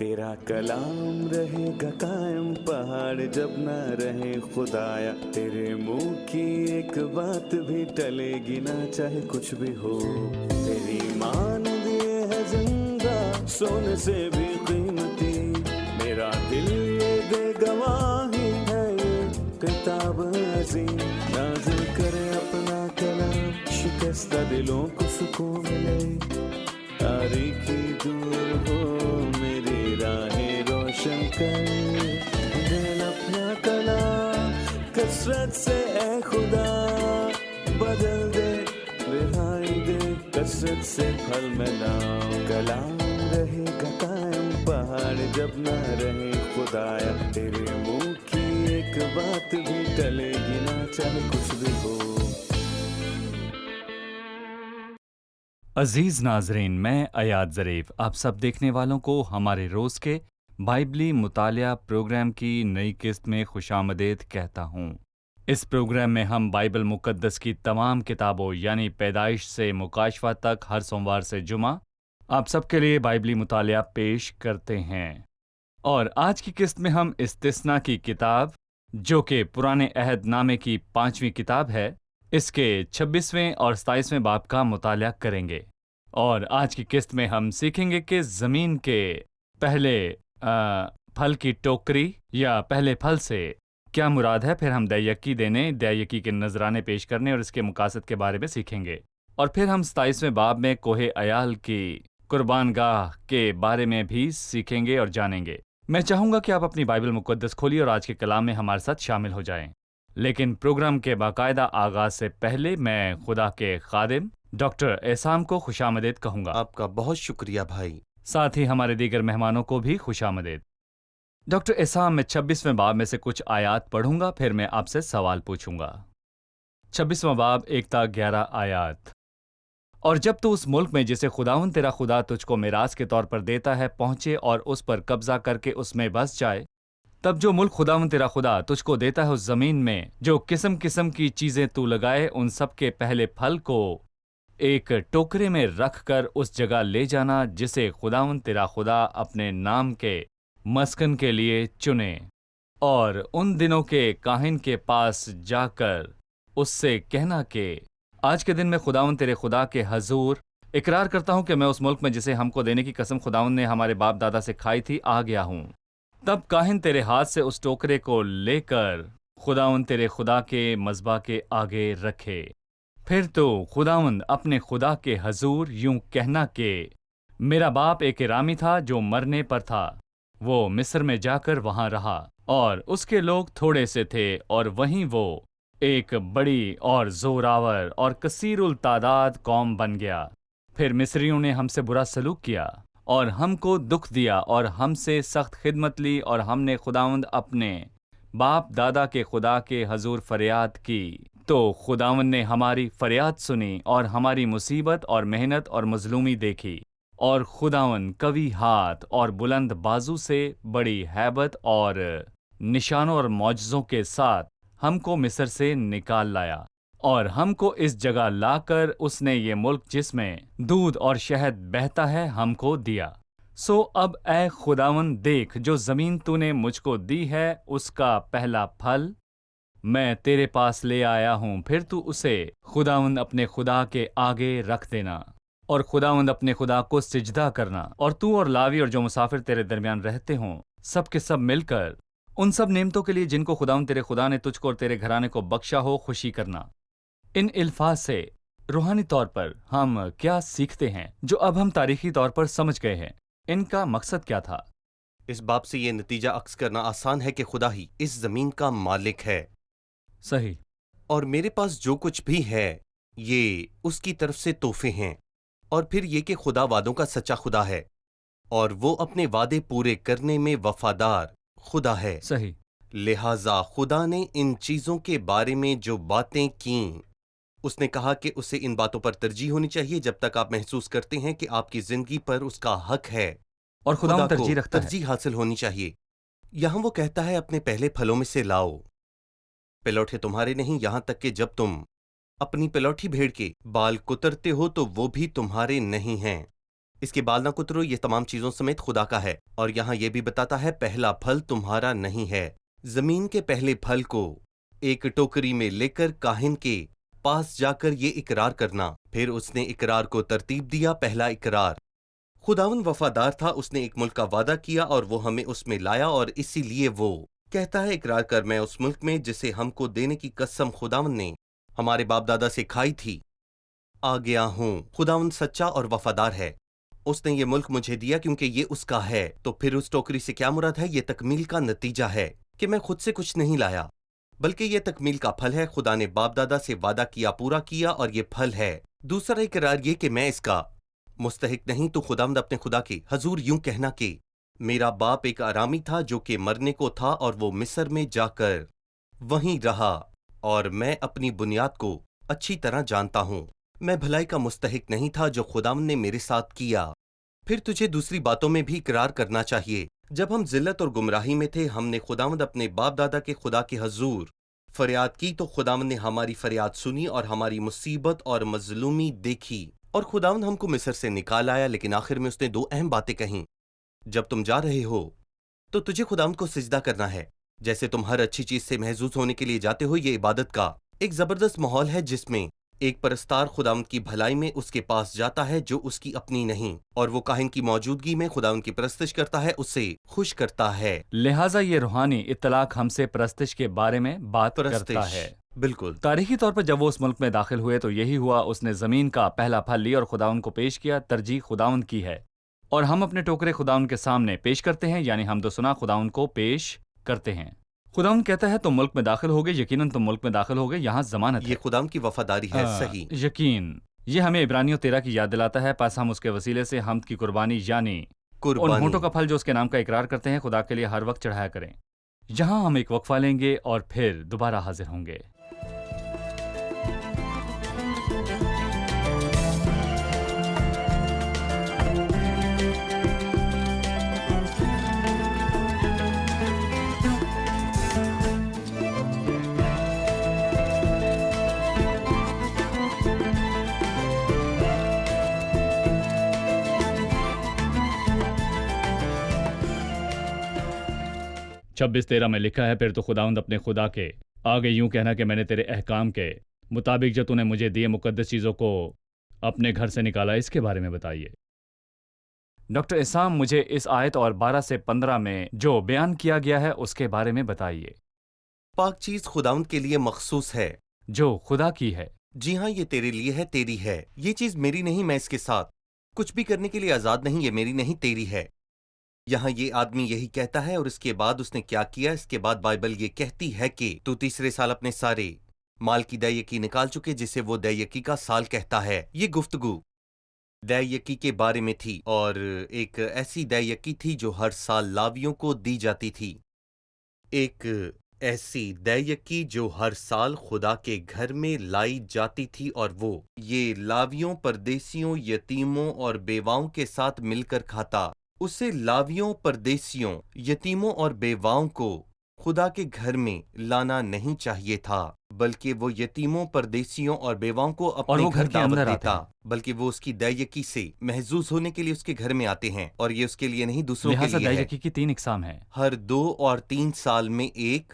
तेरा कलाम रहेगा कायम पहाड़ जब ना रहे खुदाया, तेरे मुंह की एक बात भी टलेगी ना चाहे कुछ भी हो। तेरी मान दिए है जिंदा सोने से भी कीमती, मेरा दिल ये दे गवाही है ये किताब अजीम। नाज़िल करे अपना कलाम, शिकस्ता दिलों को सुकून मिले, तारीखी दूर हो मेरी राहें रोशन कर। दिल अपना कलाम कसरत से ए खुदा बदल दे, रिहाई दे कसरत से फल मिलाओ। कलाम रहेगा कायम पहाड़ जब ना रहे खुदाया, तेरे मुंह की एक बात भी टलेगी ना चाहे कुछ भी हो। अजीज नाजरीन, मैं अयाद ज़रीफ आप सब देखने वालों को हमारे रोज़ के बाइबली मुतालिया प्रोग्राम की नई किस्त में खुशामदीद कहता हूँ। इस प्रोग्राम में हम बाइबल मुक़द्दस की तमाम किताबों यानी पैदाइश से मुकाशवा तक हर सोमवार से जुमा आप सबके लिए बाइबली मुतालिया पेश करते हैं। और आज की किस्त में हम इस्तिस्ना की किताब, जो कि पुराने अहद नामे की 5वीं किताब है, इसके 26वें और 27वें बाब का मुतालिया करेंगे। और आज की किस्त में हम सीखेंगे कि ज़मीन के पहले फल की टोकरी या पहले फल से क्या मुराद है। फिर हम दैयकी देने, दैयकी के नजराने पेश करने और इसके मुकासद के बारे में सीखेंगे। और फिर हम 27वें बाब में कोहे अयाल की कुर्बानगाह के बारे में भी सीखेंगे और जानेंगे। मैं चाहूँगा कि आप अपनी बाइबल मुक़द्दस खोलिए और आज के कलाम में हमारे साथ शामिल हो जाएं। लेकिन प्रोग्राम के बाकायदा आगाज से पहले मैं खुदा के खादिम डॉक्टर एसाम को खुशामदीद कहूँगा। आपका बहुत शुक्रिया भाई। साथ ही हमारे दीगर मेहमानों को भी खुशामदीद। डॉक्टर एसाम, मैं 26वें बाब में से कुछ आयात पढ़ूंगा, फिर मैं आपसे सवाल पूछूंगा। 26वां बाब 1-11 आयात। और जब तू उस मुल्क में जिसे खुदावंद तेरा खुदा तुझको मिरास के तौर पर देता है पहुंचे और उस पर कब्जा करके उसमें बस जाए, तब जो मुल्क खुदावंद तेरा खुदा तुझको देता है उस जमीन में जो किस्म किस्म की चीजें तू लगाए, उन सब के पहले फल को एक टोकरे में रख कर उस जगह ले जाना जिसे खुदावंद तेरा खुदा अपने नाम के मस्कन के लिए चुने। और उन दिनों के काहिन के पास जाकर उससे कहना कि आज के दिन मैं खुदावंद तेरे खुदा के हजूर इकरार करता हूं कि मैं उस मुल्क में जिसे हमको देने की कसम खुदावंद ने हमारे बाप दादा से खाई थी आ गया हूं। तब काहिन तेरे हाथ से उस टोकरे को लेकर खुदावंद तेरे खुदा के मज़बा के आगे रखे। फिर तो खुदावंद अपने खुदा के हजूर यूं कहना कि मेरा बाप एक इरामी था जो मरने पर था, वो मिस्र में जाकर वहां रहा और उसके लोग थोड़े से थे और वहीं वो एक बड़ी और जोरावर और कसीरुल तादाद कौम बन गया। फिर मिस्रियों ने हमसे बुरा सलूक किया और हमको दुख दिया और हमसे सख्त खिदमत ली, और हमने खुदावंद अपने बाप दादा के खुदा के हजूर फरियाद की, तो खुदावंद ने हमारी फरियाद सुनी और हमारी मुसीबत और मेहनत और मजलूमी देखी। और खुदावंद कवी हाथ और बुलंद बाजू से बड़ी हैबत और निशानों और मौजज़ों के साथ हमको मिस्र से निकाल लाया और हमको इस जगह लाकर उसने ये मुल्क जिसमें दूध और शहद बहता है हमको दिया। सो अब ऐ खुदावंद देख, जो जमीन तूने मुझको दी है उसका पहला फल मैं तेरे पास ले आया हूँ। फिर तू उसे खुदावंद अपने खुदा के आगे रख देना और खुदावंद अपने खुदा को सिजदा करना, और तू और लावी और जो मुसाफिर तेरे दरमियान रहते हों सब के सब मिलकर उन सब नेमतों के लिए जिनको खुदावंद तेरे खुदा ने तुझको और तेरे घराने को बख्शा हो खुशी करना। इन इल्फाज से रूहानी तौर पर हम क्या सीखते हैं जो अब हम तारीखी तौर पर समझ गए हैं? इनका मकसद क्या था? इस बाब से ये नतीजा अक्स करना आसान है कि खुदा ही इस जमीन का मालिक है। सही। और मेरे पास जो कुछ भी है ये उसकी तरफ से तोहफे हैं। और फिर ये कि खुदा वादों का सच्चा खुदा है और वो अपने वादे पूरे करने में वफादार खुदा है। सही। लिहाजा खुदा ने इन चीजों के बारे में जो बातें की, उसने कहा कि उसे इन बातों पर तरजीह होनी चाहिए जब तक आप महसूस करते हैं कि आपकी जिंदगी पर उसका हक है और खुदा तरजीह रखता है। तरजीह हासिल होनी चाहिए। यहां वो कहता है अपने पहले फलों में से लाओ। पिलौठे तुम्हारे नहीं, यहां तक कि जब तुम अपनी पिलौठी भेड़ के बाल कुतरते हो तो वो भी तुम्हारे नहीं हैं। اس کے بال نہ کترو، یہ تمام چیزوں سمیت خدا کا ہے۔ اور یہاں یہ بھی بتاتا ہے پہلا پھل تمہارا نہیں ہے۔ زمین کے پہلے پھل کو ایک ٹوکری میں لے کر کاہن کے پاس جا کر یہ اقرار کرنا۔ پھر اس نے اقرار کو ترتیب دیا۔ پہلا اقرار، خداوند وفادار تھا، اس نے ایک ملک کا وعدہ کیا اور وہ ہمیں اس میں لایا، اور اسی لیے وہ کہتا ہے اقرار کر میں اس ملک میں جسے ہم کو دینے کی قسم خداوند نے ہمارے باپ دادا سے کھائی تھی آ گیا ہوں۔ خداوند سچا اور وفادار ہے، اس نے یہ ملک مجھے دیا کیونکہ یہ اس کا ہے۔ تو پھر اس ٹوکری سے کیا مراد ہے؟ یہ تکمیل کا نتیجہ ہے کہ میں خود سے کچھ نہیں لایا، بلکہ یہ تکمیل کا پھل ہے۔ خدا نے باپ دادا سے وعدہ کیا، پورا کیا، اور یہ پھل ہے۔ دوسرا اقرار یہ کہ میں اس کا مستحق نہیں، تو خداوند اپنے خدا کے حضور یوں کہنا کہ میرا باپ ایک آرامی تھا جو کہ مرنے کو تھا، اور وہ مصر میں جا کر وہیں رہا، اور میں اپنی بنیاد کو اچھی طرح جانتا ہوں۔ میں بھلائی کا مستحق نہیں تھا جو خداوند نے میرے ساتھ کیا۔ پھر تجھے دوسری باتوں میں بھی اقرار کرنا چاہیے۔ جب ہم ذلت اور گمراہی میں تھے، ہم نے خداوند اپنے باپ دادا کے خدا کے حضور فریاد کی، تو خداوند نے ہماری فریاد سنی اور ہماری مصیبت اور مظلومی دیکھی، اور خداوند ہم کو مصر سے نکال آیا۔ لیکن آخر میں اس نے دو اہم باتیں کہیں۔ جب تم جا رہے ہو تو تجھے خداوند کو سجدہ کرنا ہے، جیسے تم ہر اچھی چیز سے محظوظ ہونے کے لیے جاتے ہو۔ یہ عبادت کا ایک زبردست ماحول ہے جس میں ایک پرستار خداوند کی بھلائی میں اس کے پاس جاتا ہے جو اس کی اپنی نہیں، اور وہ کاہن کی موجودگی میں خداوند کی پرستش کرتا ہے، اسے خوش کرتا ہے۔ لہٰذا یہ روحانی اطلاق ہم سے پرستش کے بارے میں بات کرتا پرستش، ہے۔ بالکل۔ تاریخی طور پر جب وہ اس ملک میں داخل ہوئے تو یہی ہوا، اس نے زمین کا پہلا پھل لی اور خداوند کو پیش کیا۔ ترجیح خداوند کی ہے، اور ہم اپنے ٹوکرے خداوند کے سامنے پیش کرتے ہیں، یعنی حمد و ثنا خداوند کو پیش کرتے ہیں۔ خداوند کہتا ہے تم ملک میں داخل ہوگے، یقیناً تم ملک میں داخل ہوگے، یہاں ضمانت ہے۔ یہ خداوند کی وفاداری ہے، صحیح۔ یقین، یہ ہمیں عبرانیوں 13 کی یاد دلاتا ہے۔ پس ہم اس کے وسیلے سے حمد کی قربانی، یعنی ان ہونٹوں کا پھل جو اس کے نام کا اقرار کرتے ہیں، خدا کے لیے ہر وقت چڑھایا کریں۔ یہاں ہم ایک وقفہ لیں گے اور پھر دوبارہ حاضر ہوں گے۔ چھبیس 13 میں لکھا ہے، پھر تو خداوند اپنے خدا کے آگے یوں کہنا کہ میں نے تیرے احکام کے مطابق جو تو نے مجھے دیے مقدس چیزوں کو اپنے گھر سے نکالا۔ اس کے بارے میں بتائیے۔ ڈاکٹر اسام، مجھے اس آیت اور 12 سے 15 میں جو بیان کیا گیا ہے اس کے بارے میں بتائیے۔ پاک چیز خداوند کے لیے مخصوص ہے، جو خدا کی ہے۔ جی ہاں، یہ تیرے لیے ہے، تیری ہے۔ یہ چیز میری نہیں، میں اس کے ساتھ کچھ بھی کرنے کے لیے آزاد نہیں، یہ میری نہیں، تیری ہے۔ یہاں یہ آدمی یہی کہتا ہے، اور اس کے بعد اس نے کیا کیا؟ اس کے بعد بائبل یہ کہتی ہے کہ تو تیسرے سال اپنے سارے مال کی دے یکی نکال چکے، جسے وہ دے یکی کا سال کہتا ہے۔ یہ گفتگو دے یکی کے بارے میں تھی، اور ایک ایسی دے یکی تھی جو ہر سال لاویوں کو دی جاتی تھی۔ ایک ایسی دے یکی جو ہر سال خدا کے گھر میں لائی جاتی تھی، اور وہ یہ لاویوں، پردیسیوں، یتیموں اور بیواؤں کے ساتھ مل کر کھاتا۔ اسے لاویوں، پردیسیوں، یتیموں اور بیواؤں کو خدا کے گھر میں لانا نہیں چاہیے تھا، بلکہ وہ یتیموں، پردیسیوں اور بیواؤں کو اپنے گھر دعوت دیتا، بلکہ وہ اس کی دے یکی سے محظوظ ہونے کے لیے اس کے گھر میں آتے ہیں، اور یہ اس کے لیے نہیں، دوسروں کے لیے ہے۔ دے یکی کی 3 اقسام ہیں، ہر 2 اور 3 سال میں ایک،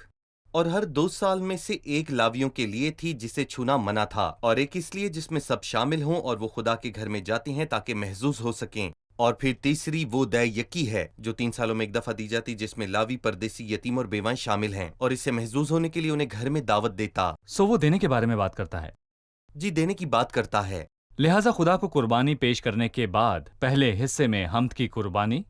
اور ہر 2 سال میں سے ایک لاویوں کے لیے تھی جسے چھونا منع تھا، اور ایک اس لیے جس میں سب شامل ہوں اور وہ خدا کے گھر میں جاتے ہیں تاکہ محظوظ ہو سکیں۔ اور پھر تیسری وہ دے یکی ہے جو 3 سالوں میں ایک دفعہ دی جاتی، جس میں لاوی، پردیسی، یتیم اور بیوائیں شامل ہیں، اور اس سے محظوظ ہونے کے لیے انہیں گھر میں دعوت دیتا۔ وہ دینے کے بارے میں بات کرتا ہے۔ جی، دینے کی بات کرتا ہے۔ لہٰذا خدا کو قربانی پیش کرنے کے بعد پہلے حصے میں حمد کی قربانی،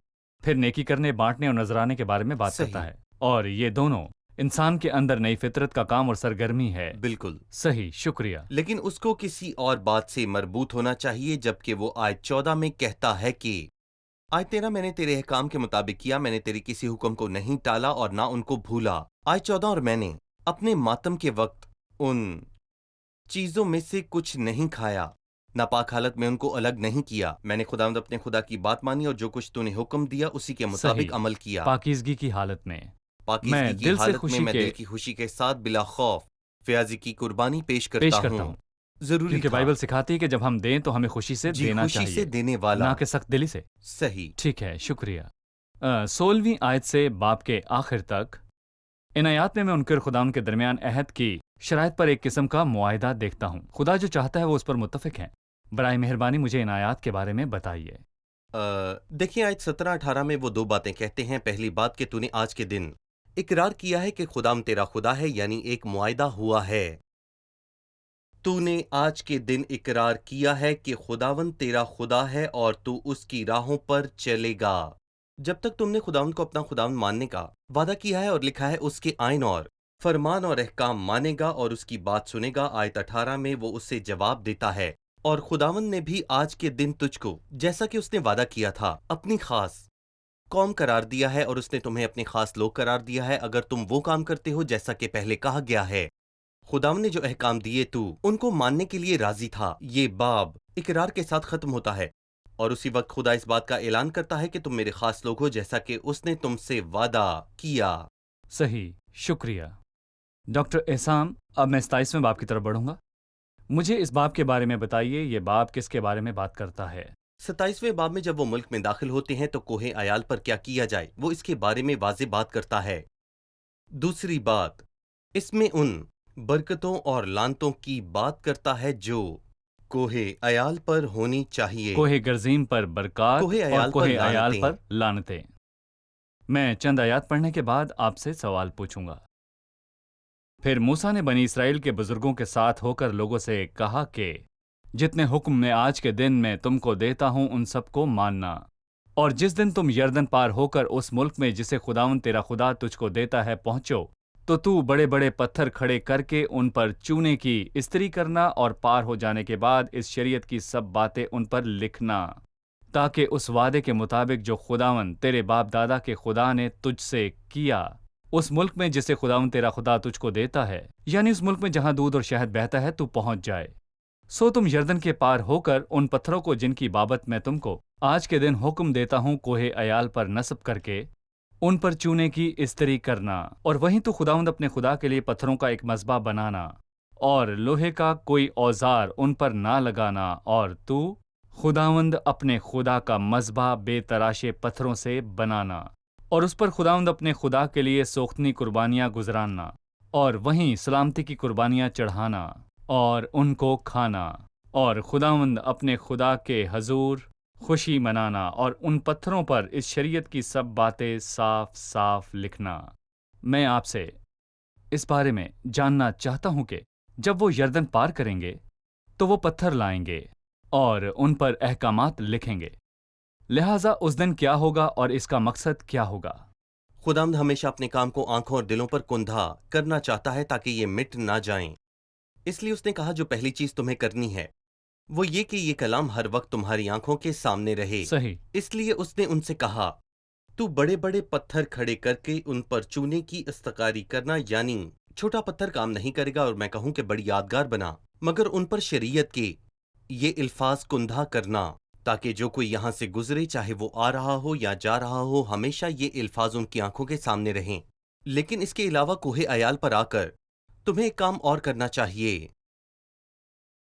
پھر نیکی کرنے، بانٹنے اور نذرانے کے بارے میں بات کرتا ہے، اور یہ دونوں انسان کے اندر نئی فطرت کا کام اور سرگرمی ہے۔ بالکل صحیح، شکریہ۔ لیکن اس کو کسی اور بات سے مربوط ہونا چاہیے، جبکہ وہ آیت 14 میں کہتا ہے کہ آیت 13 میں نے تیرے احکام کے مطابق کیا، میں نے تیری کسی حکم کو نہیں ٹالا اور نہ ان کو بھولا۔ آیت 14، اور میں نے اپنے ماتم کے وقت ان چیزوں میں سے کچھ نہیں کھایا، ناپاک حالت میں ان کو الگ نہیں کیا۔ میں نے خداوند اپنے خدا کی بات مانی اور جو کچھ تو نے حکم دیا اسی کے مطابق عمل کیا۔ پاکیزگی کی حالت میں، پاکیزگی کی حالت میں میں دل کی خوشی کے ساتھ بلا خوف فیاضی کی قربانی پیش کرتا ہوں۔ ضروری کیونکہ تھا۔ بائبل سکھاتی ہے کہ جب ہم دیں تو ہمیں خوشی سے جی، دینا خوشی سے چاہیے، دینے والا۔ نہ کہ سخت دلی سے۔ صحیح۔ ٹھیک ہے، شکریہ۔ 16ویں آیت سے باب کے آخر تک ان آیات میں ان کے خداوند کے درمیان عہد کی شرائط پر ایک قسم کا معاہدہ دیکھتا ہوں۔ خدا جو چاہتا ہے وہ اس پر متفق ہیں۔ برائے مہربانی مجھے ان آیات کے بارے میں بتائیے۔ دیکھیں آیت 17-18 میں وہ دو باتیں کہتے ہیں۔ پہلی بات کہ تو نے آج کے دن اقرار کیا ہے کہ خداوند تیرا خدا ہے، یعنی ایک معاہدہ ہوا ہے۔ تو نے آج کے دن اقرار کیا ہے کہ خداوند تیرا خدا ہے اور تو اس کی راہوں پر چلے گا۔ جب تک تم نے خداوند کو اپنا خداوند ماننے کا وعدہ کیا ہے اور لکھا ہے اس کے آئین اور فرمان اور احکام مانے گا اور اس کی بات سنے گا، آیت 18 میں وہ اس سے جواب دیتا ہے، اور خداوند نے بھی آج کے دن تجھ کو جیسا کہ اس نے وعدہ کیا تھا اپنی خاص قوم قرار دیا ہے، اور اس نے تمہیں اپنے خاص لوگ قرار دیا ہے اگر تم وہ کام کرتے ہو جیسا کہ پہلے کہا گیا ہے۔ خداوند نے جو احکام دیے تو ان کو ماننے کے لیے راضی تھا۔ یہ باب اقرار کے ساتھ ختم ہوتا ہے، اور اسی وقت خدا اس بات کا اعلان کرتا ہے کہ تم میرے خاص لوگ ہو جیسا کہ اس نے تم سے وعدہ کیا۔ صحیح، شکریہ ڈاکٹر احسام۔ اب میں 27ویں باب کی طرف بڑھوں گا۔ مجھے اس باب کے بارے میں بتائیے، یہ باب کس کے بارے میں بات کرتا ہے؟ 27ویں باب میں جب وہ ملک میں داخل ہوتے ہیں تو کوہ عیال پر کیا کیا جائے وہ اس کے بارے میں واضح بات کرتا ہے۔ دوسری بات، اس میں ان برکتوں اور لعنتوں کی بات کرتا ہے جو کوہ عیال پر ہونی چاہیے۔ کوہ گرزیم پر برکات کوہ اور عیال کوہ پر عیال لعنتیں۔ پر لعنتیں۔ میں چند آیات پڑھنے کے بعد آپ سے سوال پوچھوں گا۔ پھر موسیٰ نے بنی اسرائیل کے بزرگوں کے ساتھ ہو کر لوگوں سے کہا کہ جتنے حکم میں آج کے دن میں تم کو دیتا ہوں ان سب کو ماننا، اور جس دن تم یردن پار ہو کر اس ملک میں جسے خداوند تیرا خدا تجھ کو دیتا ہے پہنچو، تو بڑے بڑے پتھر کھڑے کر کے ان پر چونے کی استری کرنا، اور پار ہو جانے کے بعد اس شریعت کی سب باتیں ان پر لکھنا، تاکہ اس وعدے کے مطابق جو خداوند تیرے باپ دادا کے خدا نے تجھ سے کیا اس ملک میں جسے خداوند تیرا خدا تجھ کو دیتا ہے، یعنی اس ملک میں جہاں دودھ اور شہد بہتا ہے، تو پہنچ جائے۔ سو تم یردن کے پار ہو کر ان پتھروں کو جن کی بابت میں تم کو آج کے دن حکم دیتا ہوں کوہ عیال پر نصب کر کے ان پر چونے کی استری کرنا، اور وہیں تو خداوند اپنے خدا کے لیے پتھروں کا ایک مذبح بنانا، اور لوہے کا کوئی اوزار ان پر نہ لگانا، اور تو خداوند اپنے خدا کا مذبح بے تراشے پتھروں سے بنانا، اور اس پر خداوند اپنے خدا کے لیے سوختنی قربانیاں گزراننا، اور وہیں سلامتی کی قربانیاں چڑھانا اور ان کو کھانا، اور خداوند اپنے خدا کے حضور خوشی منانا، اور ان پتھروں پر اس شریعت کی سب باتیں صاف صاف لکھنا۔ میں آپ سے اس بارے میں جاننا چاہتا ہوں کہ جب وہ یردن پار کریں گے تو وہ پتھر لائیں گے اور ان پر احکامات لکھیں گے، لہٰذا اس دن کیا ہوگا اور اس کا مقصد کیا ہوگا؟ خداوند ہمیشہ اپنے کام کو آنکھوں اور دلوں پر کندھا کرنا چاہتا ہے تاکہ یہ مٹ نہ جائیں۔ اس لیے اس نے کہا جو پہلی چیز تمہیں کرنی ہے وہ یہ کہ یہ کلام ہر وقت تمہاری آنکھوں کے سامنے رہے۔ صحیح۔ اس لیے اس نے ان سے کہا تو بڑے بڑے پتھر کھڑے کر کے ان پر چونے کی استقاری کرنا، یعنی چھوٹا پتھر کام نہیں کرے گا، اور میں کہوں کہ بڑی یادگار بنا، مگر ان پر شریعت کے یہ الفاظ کندھا کرنا، تاکہ جو کوئی یہاں سے گزرے چاہے وہ آ رہا ہو یا جا رہا ہو، ہمیشہ یہ الفاظ ان کی آنکھوں کے سامنے رہیں۔ لیکن اس کے علاوہ کوہ عیال پر آ کر تمہیں ایک کام اور کرنا چاہیے،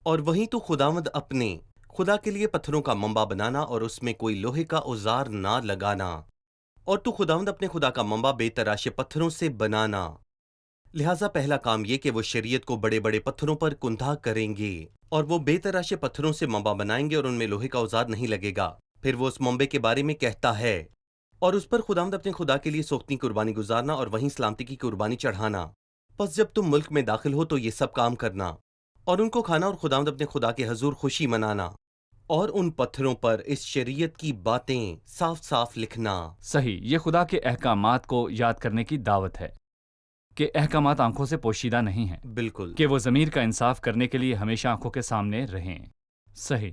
اور وہیں تو خداوند اپنے خدا کے لیے پتھروں کا منبع بنانا اور اس میں کوئی لوہے کا اوزار نہ لگانا، اور تو خداوند اپنے خدا کا منبع بے تراشے پتھروں سے بنانا۔ لہٰذا پہلا کام یہ کہ وہ شریعت کو بڑے بڑے پتھروں پر کندھا کریں گے، اور وہ بے تراشے پتھروں سے منبع بنائیں گے اور ان میں لوہے کا اوزار نہیں لگے گا۔ پھر وہ اس منبع کے بارے میں کہتا ہے اور اس پر خداوند اپنے خدا کے لیے سوختنی قربانی گزارنا اور وہیں سلامتی کی قربانی چڑھانا۔ پس جب تم ملک میں داخل ہو تو یہ سب کام کرنا اور ان کو کھانا، اور خداوند اپنے خدا کے حضور خوشی منانا، اور ان پتھروں پر اس شریعت کی باتیں صاف صاف لکھنا۔ صحیح، یہ خدا کے احکامات کو یاد کرنے کی دعوت ہے کہ احکامات آنکھوں سے پوشیدہ نہیں ہیں، بالکل کہ وہ ضمیر کا انصاف کرنے کے لیے ہمیشہ آنکھوں کے سامنے رہیں۔ صحیح۔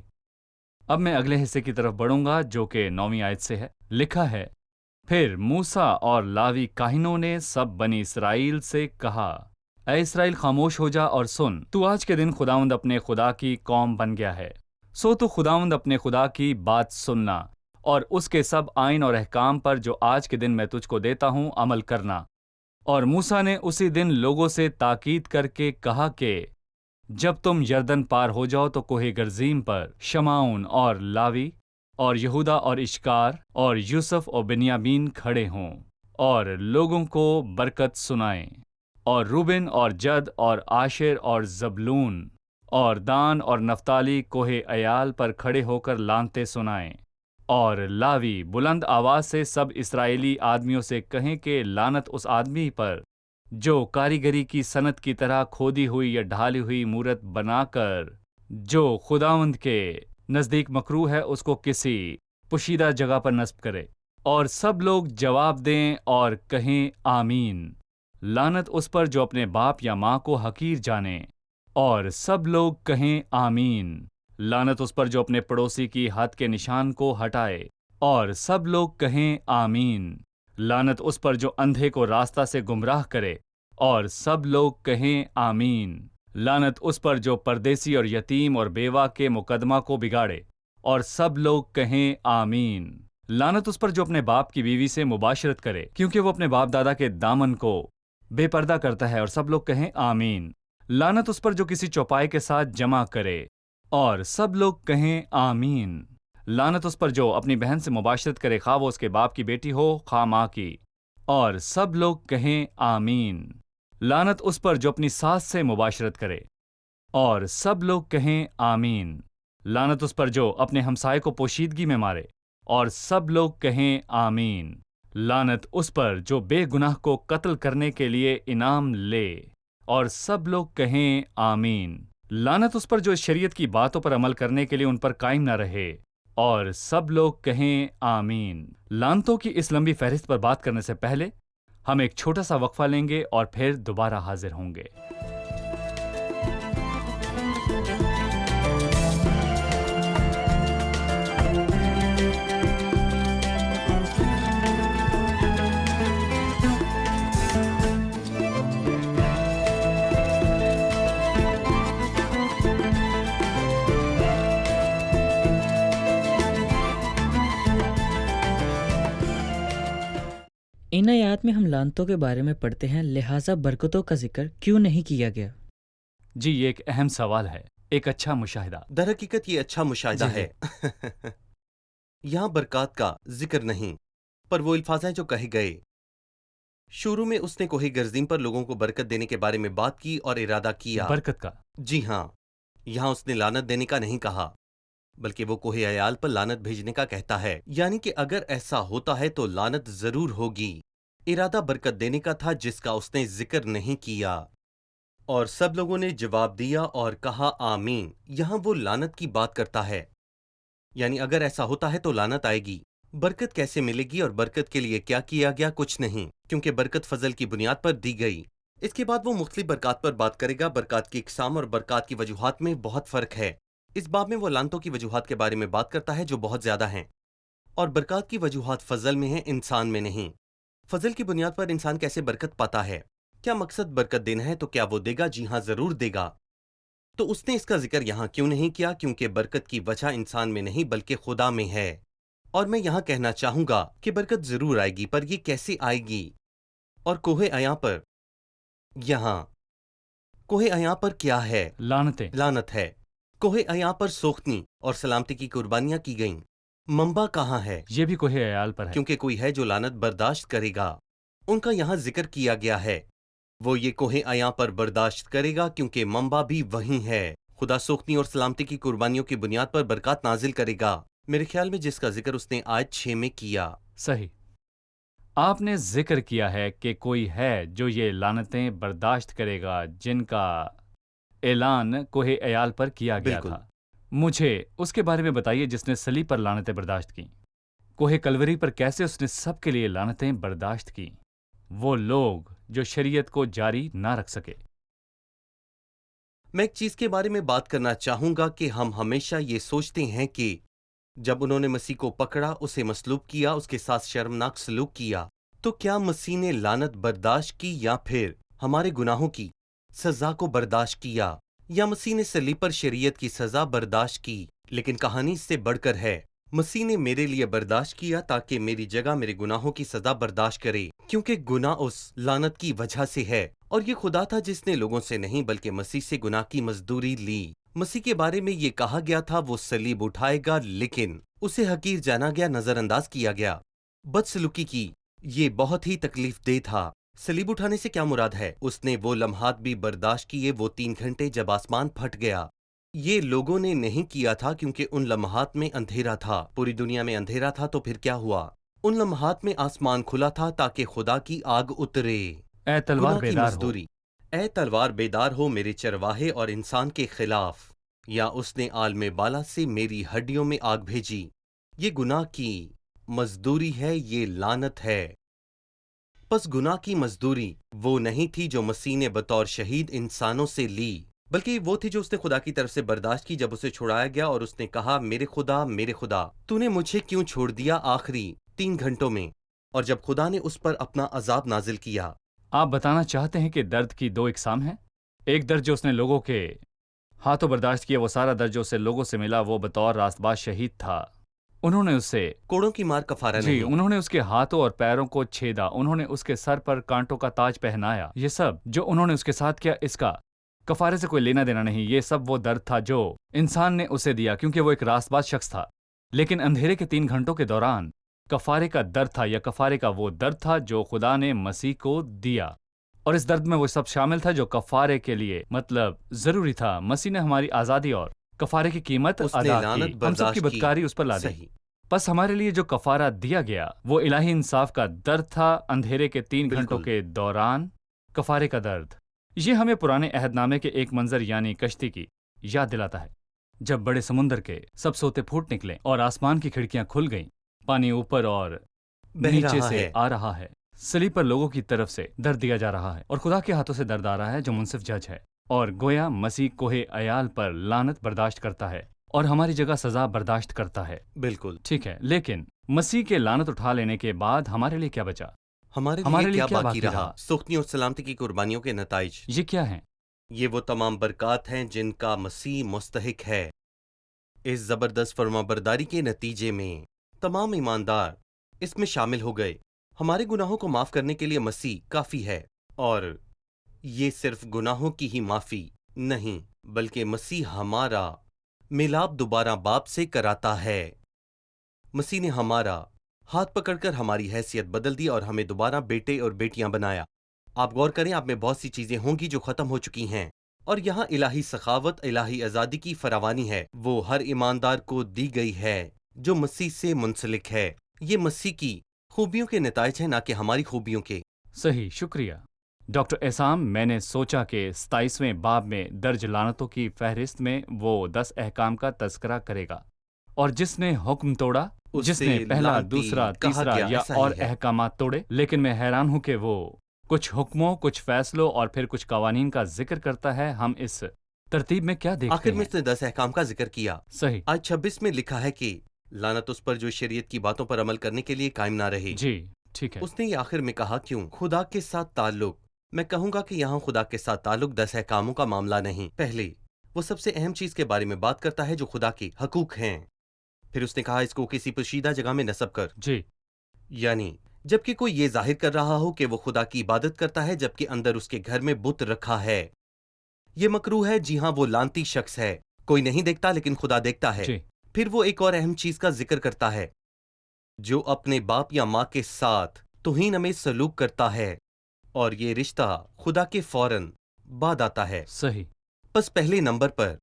اب میں اگلے حصے کی طرف بڑھوں گا جو کہ 9ویں آیت سے ہے۔ لکھا ہے، پھر موسیٰ اور لاوی کاہنوں نے سب بنی اسرائیل سے کہا، اے اسرائیل خاموش ہو جا اور سن، تو آج کے دن خداوند اپنے خدا کی قوم بن گیا ہے، سو تو خداوند اپنے خدا کی بات سننا اور اس کے سب آئین اور احکام پر جو آج کے دن میں تجھ کو دیتا ہوں عمل کرنا۔ اور موسیٰ نے اسی دن لوگوں سے تاکید کر کے کہا کہ जब तुम यर्दन पार हो जाओ तो कोहे गर्जीम पर शमाउन और लावी और यहूदा और इश्कार और यूसुफ और बिन्यामीन खड़े हों और लोगों को बरकत सुनाएं, और रूबन और जद और आशेर और जबलून और दान और नफ्ताली कोहे अयाल पर खड़े होकर लानते सुनाएं, और लावी बुलंद आवाज से सब इस्राएली आदमियों से कहें कि लानत उस आदमी पर जो कारीगरी की सनत की तरह खोदी हुई या ढाली हुई मूरत बनाकर जो खुदावंद के नज़दीक मकरूह है उसको किसी पुशीदा जगह पर नस्ब करे। और सब लोग जवाब दें और कहें आमीन। लानत उस पर जो अपने बाप या माँ को हकीर जाने, और सब लोग कहें आमीन। लानत उस पर जो अपने पड़ोसी की हाथ के निशान को हटाए, और सब लोग कहें आमीन। लानत उस पर जो अंधे को रास्ता से गुमराह करे, और सब लोग कहें आमीन। लानत उस पर जो परदेसी और यतीम और बेवा के मुकदमा को बिगाड़े, और सब लोग कहें आमीन। लानत उस पर जो अपने बाप की बीवी से मुबाशरत करे, क्योंकि वो अपने बाप दादा के दामन को बेपर्दा करता है, और सब लोग कहें आमीन। लानत उस पर जो किसी चौपाई के साथ जमा करे, और सब लोग कहें आमीन। लानत उस पर जो अपनी बहन से मुबाशरत करे, खा वो उसके बाप की बेटी हो खा माँ की, और सब लोग कहें आमीन। लानत उस पर जो अपनी सास से मुबाशरत करे, और सब लोग कहें आमीन। लानत उस पर जो अपने हमसाये को पोशीदगी में मारे, और सब लोग कहें आमीन। लानत उस पर जो बेगुनाह को कत्ल करने के लिए इनाम ले, और सब लोग कहें आमीन। लानत उस पर जो इस शरीयत की बातों पर अमल करने के लिए उन पर कायम न रहे, और सब लोग कहें आमीन। लानतों की इस लंबी फहरिस्त पर बात करने से पहले हम एक छोटा सा वक्फा लेंगे और फिर दोबारा हाजिर होंगे। इन आयात में हम लानतों के बारे में पढ़ते हैं, लिहाजा बरकतों का जिक्र क्यों नहीं किया गया? जी, ये एक अहम सवाल है, एक अच्छा मुशाहिदा। दरहकीकत ये अच्छा मुशाहिदा जी, है। यहाँ बरकत का जिक्र नहीं, पर वो अल्फाज हैं जो कहे गए। शुरू में उसने कोहे गर्जीम पर लोगों को बरकत देने के बारे में बात की और इरादा किया। बरकत का। जी हाँ, यहाँ उसने लानत देने का नहीं कहा, बल्कि वो कोहे अयाल पर लानत भेजने का कहता है। यानी कि अगर ऐसा होता है तो लानत जरूर होगी। इरादा बरकत देने का था जिसका उसने जिक्र नहीं किया। और सब लोगों ने जवाब दिया और कहा आमीन। यहाँ वो लानत की बात करता है, यानी अगर ऐसा होता है तो लानत आएगी। बरकत कैसे मिलेगी और बरकत के लिए क्या किया गया? कुछ नहीं, क्योंकि बरकत फजल की बुनियाद पर दी गई। इसके बाद वो मुख्तलिफ बरकत पर बात करेगा। बरकत की इकसाम और बरकत की वजूहात में बहुत फर्क है। इस बाब में वो लानतों की वजूहात के बारे में बात करता है जो बहुत ज्यादा हैं, और बरकत की वजूहात फजल में है, इंसान में नहीं। फजल की बुनियाद पर इंसान कैसे बरकत पाता है? क्या मकसद बरकत देना है तो क्या वो देगा? जी हाँ, जरूर देगा। तो उसने इसका जिक्र यहाँ क्यों नहीं किया? क्योंकि बरकत की वजह इंसान में नहीं बल्कि खुदा में है। और मैं यहाँ कहना चाहूंगा कि बरकत जरूर आएगी, पर ये कैसे आएगी? और कोहे अयां पर, यहाँ कोहे अयां पर क्या है? लानतें। लानत है। कोहे अयां पर सोख्तनी और सलामती की कुर्बानियां की गईं। मंबा कहाँ है? ये भी कोहे अयाल पर है। क्योंकि कोई है जो लानत बर्दाश्त करेगा। उनका यहाँ जिक्र किया गया है। वो ये कोहे अयां पर बर्दाश्त करेगा क्योंकि मंबा भी वही है। खुदा सोख्तनी और सलामती की कुर्बानियों की बुनियाद पर बरकत नाजिल करेगा, मेरे ख्याल में जिसका जिक्र उसने आयत 6 में किया। सही। आपने जिक्र किया है कि कोई है जो ये लानतें बर्दाश्त करेगा जिनका ऐलान कोहे अयाल पर किया गया बिल्कुल। था। मुझे उसके बारे में बताइए जिसने सलीब पर लानतें बर्दाश्त की। कोहे कलवरी पर कैसे उसने सबके लिए लानतें बर्दाश्त की, वो लोग जो शरीयत को जारी ना रख सके। मैं एक चीज के बारे में बात करना चाहूंगा कि हम हमेशा ये सोचते हैं कि जब उन्होंने मसीह को पकड़ा, उसे मसलूब किया, उसके साथ शर्मनाक सलूक किया, तो क्या मसीह ने लानत बर्दाश्त की या फिर हमारे गुनाहों की सजा को बर्दाश्त किया, या मसीह ने सलीब पर शरीयत की सजा बर्दाश्त की? लेकिन कहानी इससे बढ़कर है। मसीह ने मेरे लिए बर्दाश्त किया ताकि मेरी जगह मेरे गुनाहों की सजा बर्दाश्त करे, क्योंकि गुनाह उस लानत की वजह से है। और ये खुदा था जिसने लोगों से नहीं बल्कि मसीह से गुनाह की मजदूरी ली। मसीह के बारे में ये कहा गया था वो सलीब उठाएगा, लेकिन उसे हकीर जाना गया, नजरअंदाज किया गया, बदसलूकी की। ये बहुत ही तकलीफदेह था। सलीब उठाने से क्या मुराद है? उसने वो लम्हात भी बर्दाश्त किए, वो 3 घंटे जब आसमान फट गया। ये लोगों ने नहीं किया था क्योंकि उन लम्हात में अंधेरा था, पूरी दुनिया में अंधेरा था। तो फिर क्या हुआ? उन लम्हात में आसमान खुला था ताकि खुदा की आग उतरे। ए तलवार गुनाह की बेदार हो। मजदूरी। ए तलवार बेदार हो मेरे चरवाहे और इंसान के खिलाफ, या उसने आलमे बाला से मेरी हड्डियों में आग भेजी। ये गुनाह की मजदूरी है, ये लानत है। बस गुनाह की मजदूरी वो नहीं थी जो मसीह ने बतौर शहीद इंसानों से ली, बल्कि वो थी जो उसने खुदा की तरफ से बर्दाश्त की जब उसे छुड़ाया गया और उसने कहा, मेरे खुदा तूने मुझे क्यों छोड़ दिया आखिरी 3 घंटों में। और जब खुदा ने उस पर अपना अजाब नाजिल किया। आप बताना चाहते हैं कि दर्द की 2 इकसाम हैं? एक दर्द जो उसने लोगों के हाथों बर्दाश्त किया, वो सारा दर्द जो उसे लोगों से मिला, वो बतौर रास्तबाज शहीद था। उन्होंने उसे कोड़ों की मार कफारा जी, नहीं। उन्होंने उसके हाथों और पैरों को छेदा, उन्होंने उसके सर पर कांटों का ताज पहनाया। ये सब जो उन्होंने उसके साथ किया, इसका कफारे से कोई लेना देना नहीं। ये सब वो दर्द था जो इंसान ने उसे दिया, क्योंकि वो एक रास्तबाज शख्स था। लेकिन अंधेरे के 3 घंटों के दौरान कफारे का दर्द था, या कफारे का वो दर्द था जो खुदा ने मसीह को दिया। और इस दर्द में वो सब शामिल था जो कफारे के लिए मतलब जरूरी था। मसीह ने हमारी आजादी और कफारे की कीमत उसने अदा लानत की, हम सबकी बर्दाश्त की। बदकारी उस पर ला दी। सही। बस हमारे लिए जो कफारा दिया गया वो इलाही इंसाफ का दर्द था, अंधेरे के 3 घंटों बिल्कुल। के दौरान कफारे का दर्द। ये हमें पुराने अहदनामे के एक मंजर यानी कश्ती की याद दिलाता है, जब बड़े समुंदर के सब सोते फूट निकले और आसमान की खिड़कियां खुल गईं, पानी ऊपर और बह नीचे रहा से है। आ रहा है। सलीब पर लोगों की तरफ से दर्द दिया जा रहा है और खुदा के हाथों से दर्द आ रहा है जो मुंसिफ जज है। और गोया मसीह कोहे अयाल पर लानत बर्दाश्त करता है और हमारी जगह सजा बर्दाश्त करता है। बिल्कुल। ठीक है, लेकिन मसीह के लानत उठा लेने के बाद हमारे लिए क्या बचा? हमारे हमारे लिए लिए क्या क्या बाकी बाकी रहा? रहा? सुख्ती और सलामती की कुर्बानियों के नताइज। ये क्या है? ये वो तमाम बरक़ात हैं जिनका मसीह मुस्तहिक है। इस जबरदस्त फरमाबरदारी के नतीजे में तमाम ईमानदार इसमें शामिल हो गए। हमारे गुनाहों को माफ करने के लिए मसीह काफी है। और ये सिर्फ गुनाहों की ही माफी नहीं, बल्कि मसीह हमारा मिलाप दोबारा बाप से कराता है। मसीह ने हमारा हाथ पकड़कर हमारी हैसियत बदल दी और हमें दोबारा बेटे और बेटियां बनाया। आप गौर करें, आप में बहुत सी चीजें होंगी जो खत्म हो चुकी हैं, और यहाँ इलाही सखावत, इलाही आज़ादी की फरावानी है। वो हर ईमानदार को दी गई है जो मसीह से मुंसलिक है। ये मसीह की खूबियों के नताइज हैं, ना कि हमारी खूबियों के। सही, शुक्रिया डॉक्टर एसाम। मैंने सोचा कि 27वें बाब में दर्ज लानतों की फहरिस्त में वो 10 अहकाम का तज़किरा करेगा, और जिसने हुक्म तोड़ा, उससे जिसने पहला, लानती दूसरा, कहा तीसरा गया, या ऐसा ही और है। अहकामात तोड़े। लेकिन मैं हैरान हूं कि वो कुछ हुक्मों, कुछ फैसलों और फिर कुछ कवानीन का जिक्र करता है। हम इस तरतीब में क्या देखते आखिर में हैं? उसने 10 अहकाम का जिक्र किया। सही आज 26 में लिखा है कि लानत उस पर जो शरीयत की बातों पर अमल करने के लिए कायम ना रहे। जी, ठीक है। उसने ये आखिर में कहा, क्यों? खुदा के साथ ताल्लुक। मैं कहूंगा कि यहाँ खुदा के साथ ताल्लुक 10 अहकामों का मामला नहीं। पहले वो सबसे अहम चीज के बारे में बात करता है जो खुदा के हकूक हैं। फिर उसने कहा, इसको किसी पोशीदा जगह में नस्ब कर। जी, यानी जबकि कोई ये जाहिर कर रहा हो कि वो खुदा की इबादत करता है, जबकि अंदर उसके घर में बुत रखा है। ये मकरूह है। जी हाँ, वो लानती शख्स है। कोई नहीं देखता लेकिन खुदा देखता है। जी, फिर वो एक और अहम चीज का जिक्र करता है, जो अपने बाप या माँ के साथ तौहीन में सलूक करता है, और ये रिश्ता खुदा के फौरन बाद आता है। सही, बस पहले नंबर पर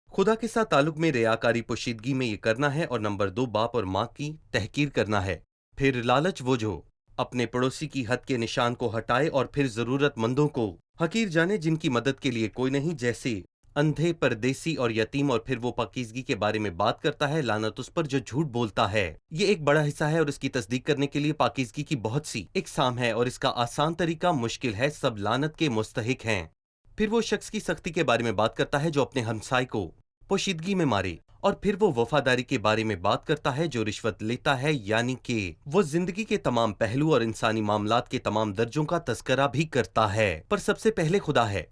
खुदा के साथ ताल्लुक में रियाकारी पोशीदगी में ये करना है, और नंबर 2 बाप और माँ की तहकीर करना है। फिर लालच, वो जो अपने पड़ोसी की हद के निशान को हटाए और फिर जरूरतमंदों को हकीर जाने जिनकी मदद के लिए कोई नहीं, जैसे अंधे, परदेसी और यतीम। और फिर वो पाकीज़गी के बारे में बात करता है, लानत उस पर जो झूठ बोलता है। ये एक बड़ा हिस्सा है और इसकी तस्दीक करने के लिए पाकीज़गी की बहुत सी इकसाम है, और इसका आसान तरीका मुश्किल है। सब लानत के मुस्तहिक हैं। फिर वो शख्स की सख्ती के बारे में बात करता है जो अपने हमसाय को पोशीदगी में मारे, और फिर वो वफादारी के बारे में बात करता है जो रिश्वत लेता है, यानी कि वो जिंदगी के तमाम पहलू और इंसानी मामलात के तमाम दर्जों का तस्करा भी करता है। पर सबसे पहले खुदा है,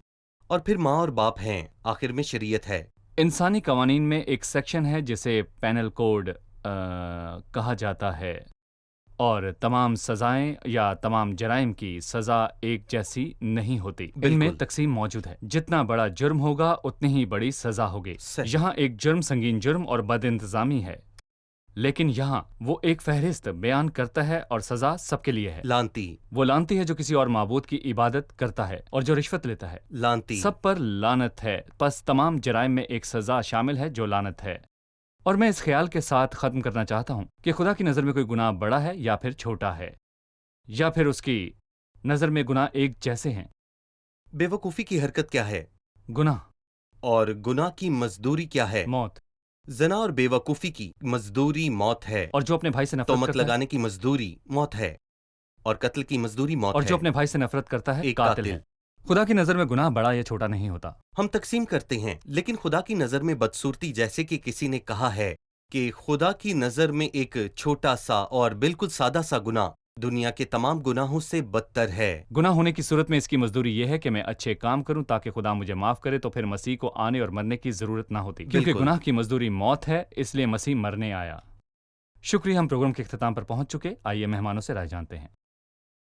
और फिर माँ और बाप हैं, आखिर में शरीयत है। इंसानी कवानीन में एक सेक्शन है जिसे पेनल कोड کہا جاتا ہے اور تمام سزائیں یا تمام جرائم کی سزا ایک جیسی نہیں ہوتی، ان میں بالکل تقسیم موجود ہے۔ جتنا بڑا جرم ہوگا اتنی ہی بڑی سزا ہوگی۔ صحیح۔ یہاں ایک جرم سنگین جرم اور بد انتظامی ہے، لیکن یہاں وہ ایک فہرست بیان کرتا ہے اور سزا سب کے لیے ہے۔ لانتی، وہ لانتی ہے جو کسی اور معبود کی عبادت کرتا ہے اور جو رشوت لیتا ہے، لانتی، سب پر لعنت ہے۔ پس تمام جرائم میں ایک سزا شامل ہے جو لعنت ہے۔ اور میں اس خیال کے ساتھ ختم کرنا چاہتا ہوں کہ خدا کی نظر میں کوئی گناہ بڑا ہے یا پھر چھوٹا ہے، یا پھر اس کی نظر میں گناہ ایک جیسے ہیں۔ بے وقوفی کی حرکت کیا ہے گناہ، اور گناہ کی مزدوری کیا ہے؟ موت، زنا اور بے وقوفی کی مزدوری موت ہے، اور جو اپنے بھائی سے نفرت تہمت کرتا ہے، لگانے کی مزدوری موت ہے، اور قتل کی مزدوری موت اور ہے۔ جو اپنے بھائی سے نفرت کرتا ہے ایک قاتل قاتل۔ ہے۔ خدا کی نظر میں گناہ بڑا یا چھوٹا نہیں ہوتا۔ ہم تقسیم کرتے ہیں، لیکن خدا کی نظر میں بدصورتی، جیسے کہ کسی نے کہا ہے کہ خدا کی نظر میں ایک چھوٹا سا اور بالکل سادہ سا گناہ دنیا کے تمام گناہوں سے بدتر ہے۔ گناہ ہونے کی صورت میں اس کی مزدوری یہ ہے کہ میں اچھے کام کروں تاکہ خدا مجھے معاف کرے، تو پھر مسیح کو آنے اور مرنے کی ضرورت نہ ہوتی، کیونکہ بالکل۔ گناہ کی مزدوری موت ہے، اس لیے مسیح مرنے آیا۔ شکریہ، ہم پروگرام کے اختتام پر پہنچ چکے۔ آئیے مہمانوں سے رائے جانتے ہیں۔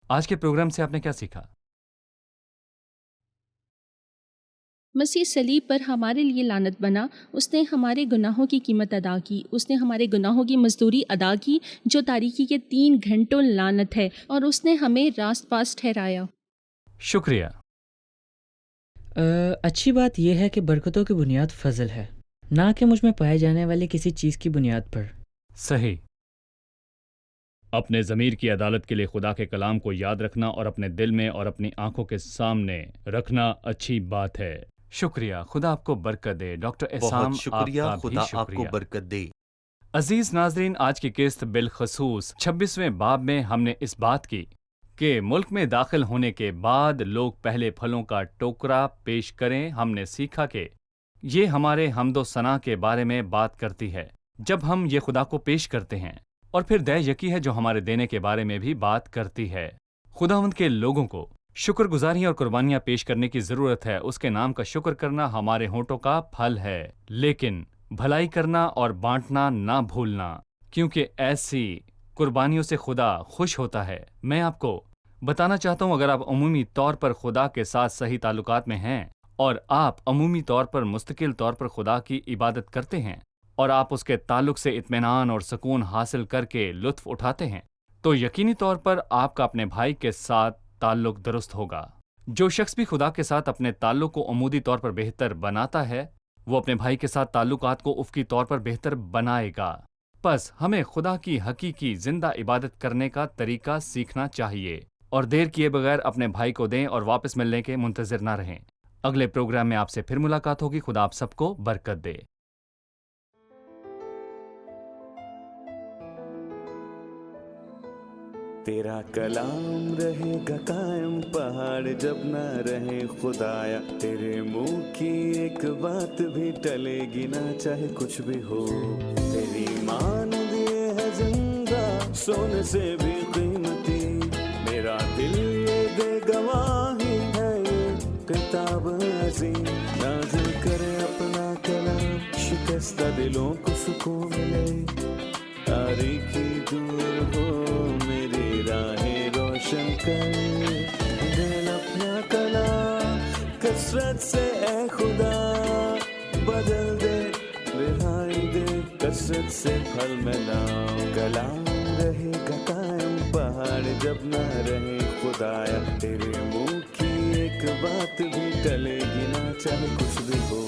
آج کے پروگرام سے آپ نے کیا سیکھا؟ مسیح صلیب پر ہمارے لیے لعنت بنا، اس نے ہمارے گناہوں کی قیمت ادا کی، اس نے ہمارے گناہوں کی مزدوری ادا کی جو تاریکی کے 3 گھنٹوں لعنت ہے، اور اس نے ہمیں راست پاس ٹھہرایا۔ شکریہ۔ اچھی بات یہ ہے کہ برکتوں کی بنیاد فضل ہے، نہ کہ مجھ میں پائے جانے والی کسی چیز کی بنیاد پر۔ صحیح۔ اپنے ضمیر کی عدالت کے لیے خدا کے کلام کو یاد رکھنا اور اپنے دل میں اور اپنی آنکھوں کے سامنے رکھنا اچھی بات ہے۔ شکریہ، خدا آپ کو برکت دے۔ ڈاکٹر احسام، بہت شکریہ، آپ کا بھی خدا آپ کو شکریہ۔ برکت دے۔ عزیز ناظرین، آج کی قسط بالخصوص 26ویں باب میں ہم نے اس بات کی کہ ملک میں داخل ہونے کے بعد لوگ پہلے پھلوں کا ٹوکرا پیش کریں۔ ہم نے سیکھا کہ یہ ہمارے حمد و ثنا کے بارے میں بات کرتی ہے جب ہم یہ خدا کو پیش کرتے ہیں، اور پھر دے یکی ہے جو ہمارے دینے کے بارے میں بھی بات کرتی ہے۔ خداوند کے لوگوں کو شکر گزاریاں اور قربانیاں پیش کرنے کی ضرورت ہے۔ اس کے نام کا شکر کرنا ہمارے ہونٹوں کا پھل ہے، لیکن بھلائی کرنا اور بانٹنا نہ بھولنا، کیونکہ ایسی قربانیوں سے خدا خوش ہوتا ہے۔ میں آپ کو بتانا چاہتا ہوں، اگر آپ عمومی طور پر خدا کے ساتھ صحیح تعلقات میں ہیں اور آپ عمومی طور پر مستقل طور پر خدا کی عبادت کرتے ہیں اور آپ اس کے تعلق سے اطمینان اور سکون حاصل کر کے لطف اٹھاتے ہیں، تو یقینی طور پر آپ کا اپنے بھائی کے ساتھ تعلق درست ہوگا۔ جو شخص بھی خدا کے ساتھ اپنے تعلق کو عمودی طور پر بہتر بناتا ہے، وہ اپنے بھائی کے ساتھ تعلقات کو افقی طور پر بہتر بنائے گا۔ پس ہمیں خدا کی حقیقی زندہ عبادت کرنے کا طریقہ سیکھنا چاہیے، اور دیر کیے بغیر اپنے بھائی کو دیں اور واپس ملنے کے منتظر نہ رہیں۔ اگلے پروگرام میں آپ سے پھر ملاقات ہوگی۔ خدا آپ سب کو برکت دے۔ تیرا کلام رہے گا قائم، پہاڑ جب نہ رہے خدایا، تیرے منہ کی ایک بات بھی ٹلے گی نہ، چاہے کچھ بھی ہو۔ تیری مان دیے ہے زندہ، سونے سے بھی قیمتی، میرا دل یہ دے گواہی ہے، یہ کتاب عظیم نازل کرے اپنا کلام، شکستہ دلوں کو سکون ملے، تاریکی دور ہو میری راہیں روشن کر، دل اپنا کلام کثرت سے اے خدا بدل دے، رہائی دے کثرت سے پھل ملاؤ۔ کلام رہے گا قائم، پہاڑ جب نہ رہے خدایا، تیرے منہ کی ایک بات بھی ٹلے گی نہ، چاہے کچھ بھی ہو۔